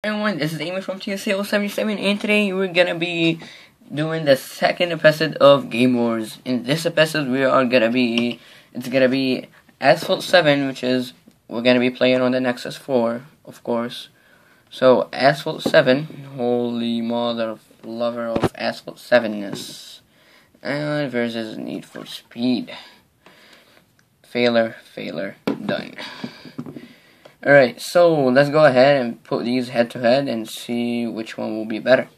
Everyone, this is Amy from TSA077, and today we're gonna be doing the second episode of Game Wars. In this episode, it's gonna be Asphalt 7, which is, we're gonna be playing on the Nexus 4, of course. So, Asphalt 7, holy mother of lover of Asphalt 7-ness. And versus Need for Speed. Failure, done. Alright, so let's go ahead and put these head to head and see which one will be better.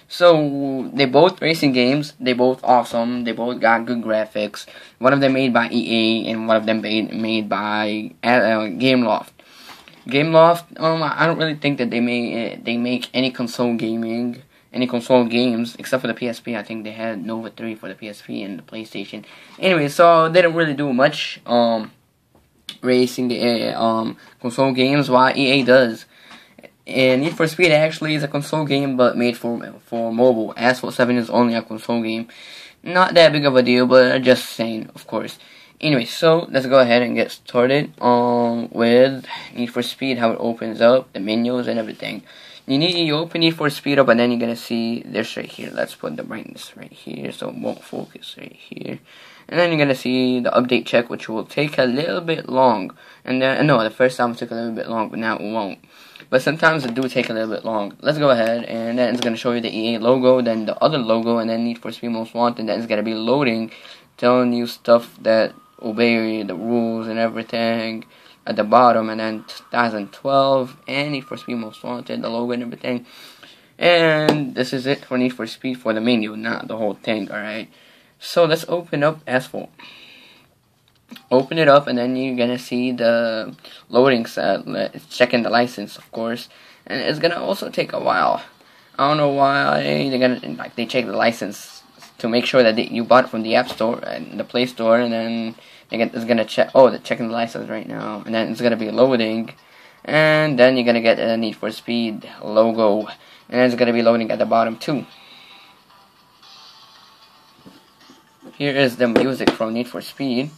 So, they both racing games, they both awesome, they both got good graphics. One of them made by EA and one of them made by Gameloft. Gameloft, I don't really think that they make any console games except for the PSP. I think they had Nova 3 for the PSP and the PlayStation. Anyway, so they didn't really do much racing console games while EA does. And Need for Speed actually is a console game but made for mobile. Asphalt 7 is only a console game. Not that big of a deal, but just saying, of course. Anyway, so let's go ahead and get started with Need for Speed, how it opens up, the menus and everything. You open Need for Speed up and then you're gonna see this right here. Let's put the brightness right here so it won't focus right here. And then you're gonna see the update check, which will take a little bit long. And then the first time it took a little bit long, but now it won't. But sometimes it do take a little bit long. Let's go ahead, and then it's gonna show you the EA logo, then the other logo, and then Need for Speed Most Wanted. Then it's gonna be loading, telling you stuff that obey the rules and everything at the bottom. And then 2012 and Need for Speed Most Wanted, the logo and everything. And this is it for Need for Speed for the menu, not the whole thing. All right. So let's open up Asphalt. Open it up, and then you're gonna see the loading set. It's checking the license, of course, and it's gonna also take a while. I don't know why they check the license to make sure that you bought it from the App Store and the Play Store, and then it's gonna check. Oh, they're checking the license right now, and then it's gonna be loading, and then you're gonna get the Need for Speed logo, and it's gonna be loading at the bottom too. Here is the music from Need for Speed.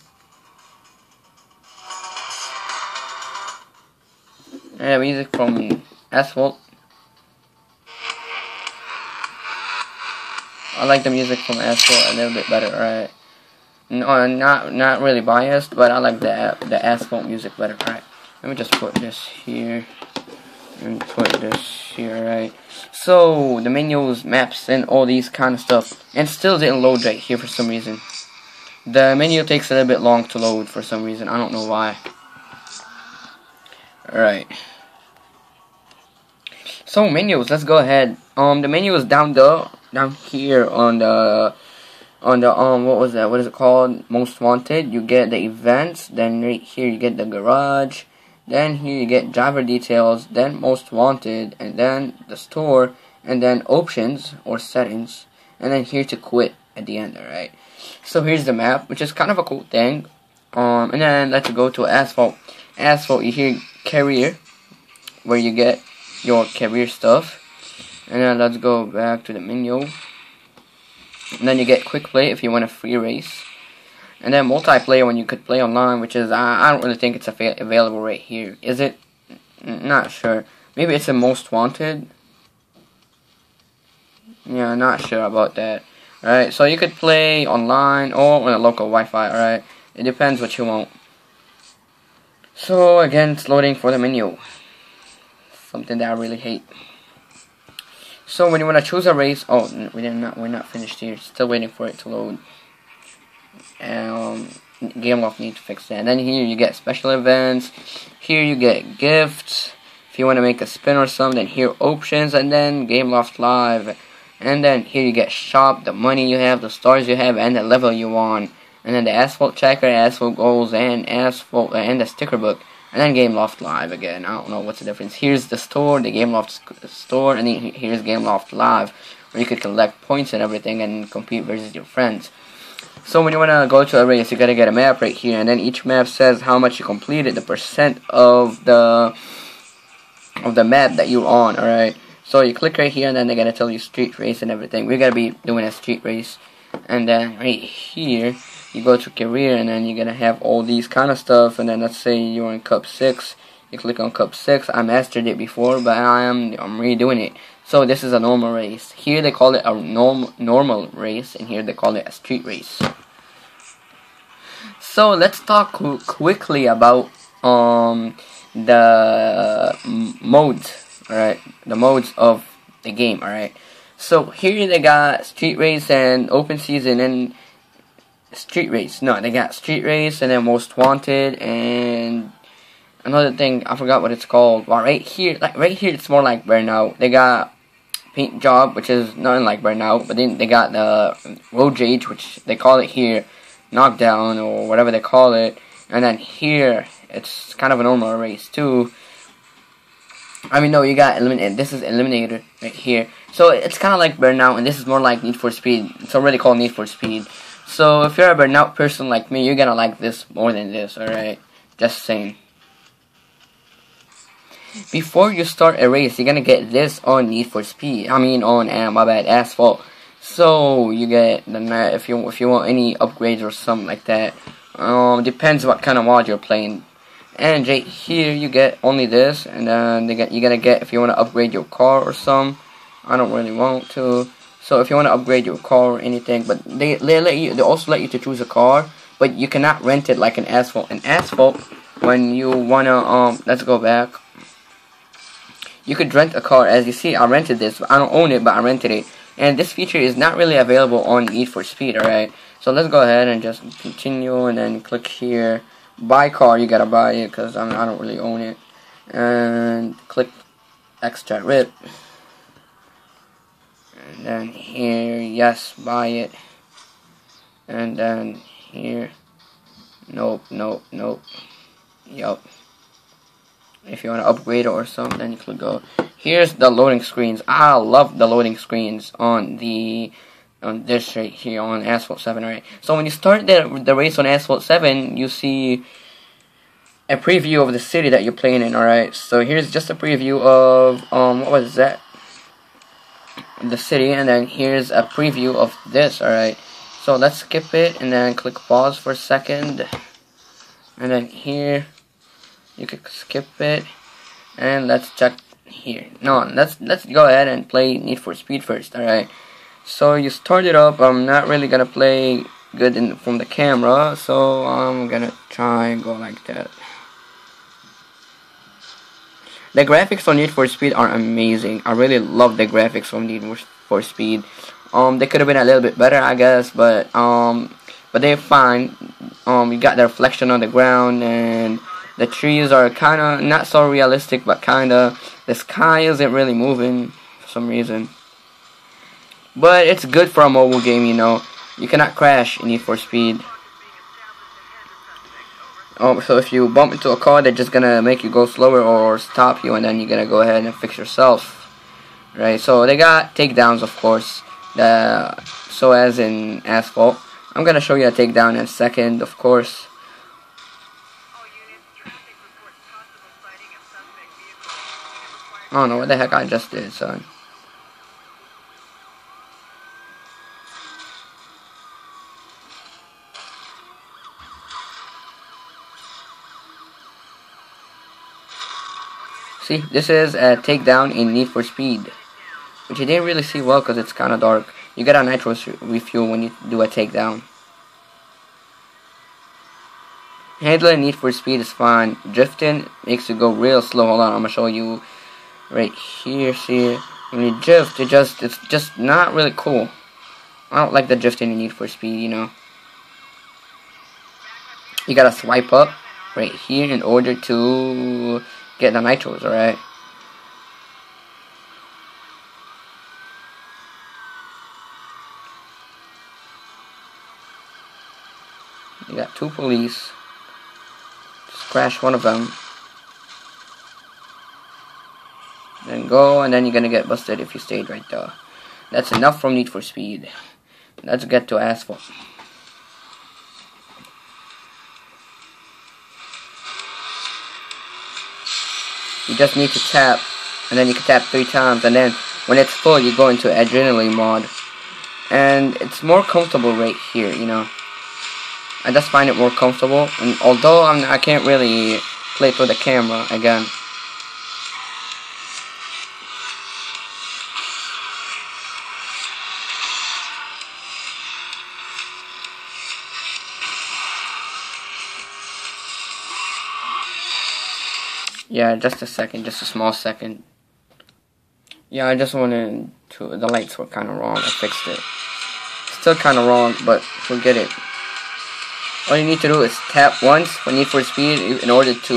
And music from Asphalt. I like the music from Asphalt a little bit better, right? No, not really biased, but I like the Asphalt music better. Alright, let me just put this here and put this here, right? So the menus, maps, and all these kind of stuff, and still didn't load right here for some reason. The menu takes a little bit long to load for some reason. I don't know why. Alright. So menus, let's go ahead. The menu is down here on the what is it called? Most Wanted. You get the events, then right here you get the garage, then here you get driver details, then Most Wanted, and then the store, and then options or settings, and then here to quit at the end. Alright. So here's the map, which is kind of a cool thing. And then let's go to Asphalt. Asphalt, you hear career, where you get your career stuff. And then let's go back to the menu. And then you get quick play if you want a free race. And then multiplayer when you could play online, which is, I don't really think it's available right here. Is it? Not sure. Maybe it's a Most Wanted. Yeah, not sure about that. Alright, so you could play online or on a local Wi-Fi, alright? It depends what you want. So again, it's loading for the menu. Something that I really hate. So when you want to choose a race, we're not finished here. Still waiting for it to load. Gameloft need to fix that. And then here you get special events. Here you get gifts. If you want to make a spin or something, here options, and then Gameloft Live. And then here you get shop, the money you have, the stars you have, and the level you want. And then the Asphalt Checker, Asphalt Goals, and Asphalt, and the sticker book. And then Gameloft Live again. I don't know what's the difference. Here's the store, the Gameloft store, and then here's Gameloft Live, where you could collect points and everything and compete versus your friends. So when you want to go to a race, you gotta get a map right here, and then each map says how much you completed, the percent of the map that you're on. Alright. So you click right here, and then they're gonna tell you street race and everything. We're gonna be doing a street race. And then right here, you go to career, and then you're gonna have all these kind of stuff. And then let's say you're in Cup 6, You click on Cup 6. I mastered it before, but I'm redoing it. So this is a normal race. Here they call it a normal race, and here they call it a street race. So let's talk quickly about the modes. Alright, the modes of the game. Alright. So here they got street race and open season and street race. No, they got street race and then most wanted and another thing, I forgot what it's called. Well, right here it's more like burnout. They got paint job, which is nothing like burnout, but then they got the road rage, which they call it here knockdown or whatever they call it, and then here it's kind of a normal race too. I mean, no, you got eliminated. This is eliminator right here. So it's kind of like burnout, and this is more like Need for Speed. It's already called Need for Speed. So if you're a burnout person like me, you're gonna like this more than this. Alright, just saying. Before you start a race, you're gonna get this on Need for Speed. I mean, on my bad, Asphalt. So you get the if you want any upgrades or something like that. Depends what kind of mod you're playing. And right here you get only this, and then you're gonna get if you want to upgrade your car or some. I don't really want to. So if you want to upgrade your car or anything, but they also let you to choose a car, but you cannot rent it like an Asphalt. An Asphalt, when you wanna let's go back. You could rent a car. As you see, I rented this. I don't own it, but I rented it. And this feature is not really available on Need for Speed. Alright. So let's go ahead and just continue, and then click here. Buy car, you gotta buy it because I don't really own it. And click extra rip. And then here, yes, buy it. And then here, nope. Yup. If you want to upgrade it or something, then you click go. Here's the loading screens. I love the loading screens on this right here on Asphalt 7, right? So when you start the race on Asphalt 7, you see a preview of the city that you're playing in, alright? So here's just a preview of, what was that? The city, and then here's a preview of this, alright? So let's skip it, and then click pause for a second. And then here, you can skip it, and let's check here. No, let's go ahead and play Need for Speed first, alright? So you start it up. I'm not really gonna play good from the camera, so I'm gonna try and go like that. The graphics on Need for Speed are amazing. I really love the graphics from Need for Speed. They could have been a little bit better, I guess, but they're fine. You got the reflection on the ground, and the trees are kind of not so realistic, but kind of. The sky isn't really moving for some reason. But it's good for a mobile game, you know. You cannot crash in Need for Speed. So if you bump into a car, they're just gonna make you go slower or stop you, and then you're gonna go ahead and fix yourself. Right, so they got takedowns, of course. So as in Asphalt. I'm gonna show you a takedown in a second, of course. I don't know what the heck I just did, son. See, this is a takedown in Need for Speed, which you didn't really see well because it's kind of dark. You get a nitro refuel when you do a takedown. Handling Need for Speed is fine. Drifting makes you go real slow. Hold on, I'm gonna show you right here. See, when you drift, it's just not really cool. I don't like the drifting in Need for Speed, you know. You gotta swipe up right here in order to get the nitros, alright? You got two police. Just crash one of them. Then go, and then you're gonna get busted if you stayed right there. That's enough from Need for Speed. Let's get to Asphalt. You just need to tap, and then you can tap 3 times, and then when it's full, you go into Adrenaline mode. And it's more comfortable right here, you know. I just find it more comfortable, and although I can't really play through the camera again. Yeah, just a second, just a small second. Yeah, I just wanted to, the lights were kind of wrong, I fixed it. Still kind of wrong, but forget it. All you need to do is tap once for Need for Speed in order to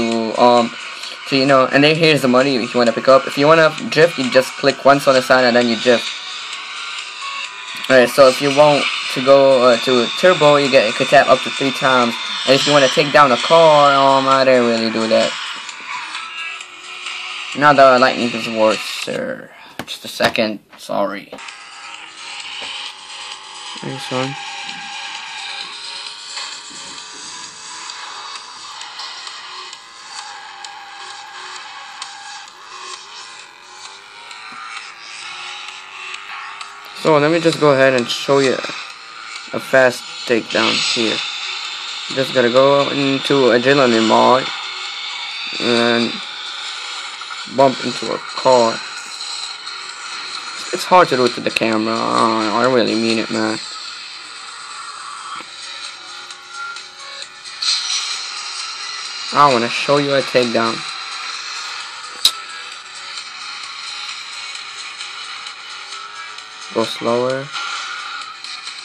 you know, and then here's the money if you want to pick up. If you want to drift, you just click once on the sign and then you drift. Alright, so if you want to go to turbo, you could tap up to 3 times. And if you want to take down a car, I didn't really do that. Now the lightning is worse, sir. Just a second, sorry. Nice one. So let me just go ahead and show you a fast takedown here. You just gotta go into Agility mode and bump into a car. It's hard to do it to the camera. I really mean it, man. I want to show you a takedown. Go slower.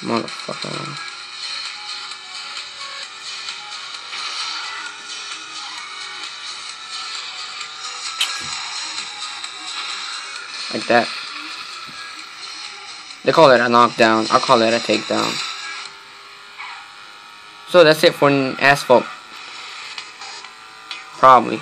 Motherfucker. Like that. They call it a knockdown. I'll call it a takedown. So that's it for Asphalt. Probably.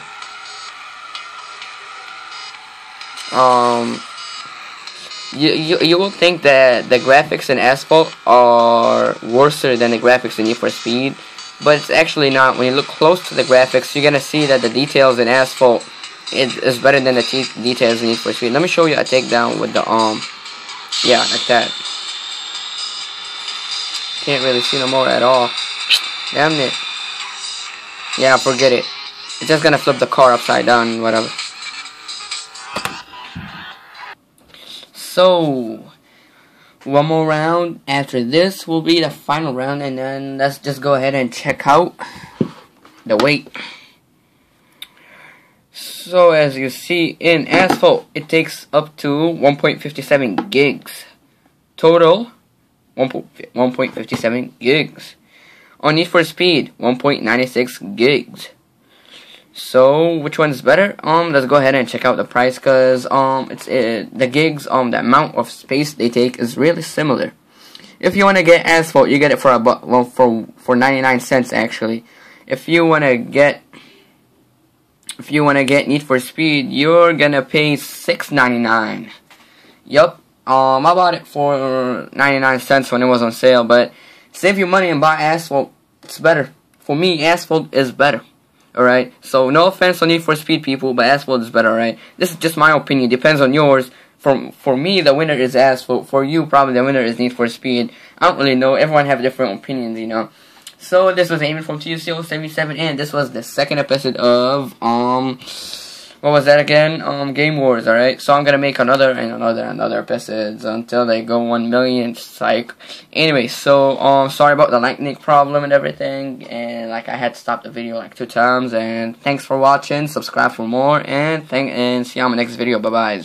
You will think that the graphics in Asphalt are worse than the graphics in Need for Speed, but it's actually not. When you look close to the graphics, you're gonna see that the details in Asphalt is better than the details in Need for Speed. Let me show you a takedown with the yeah, like that. Can't really see no more at all. Damn it. Yeah, forget it. It's just gonna flip the car upside down, whatever. So, one more round. After this will be the final round, and then let's just go ahead and check out the weight. So, as you see in Asphalt, it takes up to 1.57 gigs. Total, 1.57 gigs. On Need for Speed, 1.96 gigs. So, which one's better? Let's go ahead and check out the price, cause the gigs, the amount of space they take is really similar. If you want to get Asphalt, you get it for for 99 cents actually. If you want to get Need for Speed, you're gonna pay $6.99. Yup. I bought it for 99 cents when it was on sale, but save your money and buy Asphalt. It's better. For me, Asphalt is better. Alright, so no offense on Need for Speed people, but Asphalt is better, alright? This is just my opinion, depends on yours. For me, the winner is Asphalt. For you, probably the winner is Need for Speed. I don't really know, everyone have different opinions, you know. So, this was Eamon from TUCO77, and this was the second episode of, what was that again? Game Wars, alright? So I'm gonna make another episodes until they go 1 million, psych. Anyway, so, sorry about the lightning problem and everything, and like I had to stop the video like 2 times, and thanks for watching, subscribe for more, and see you on my next video, bye-bye.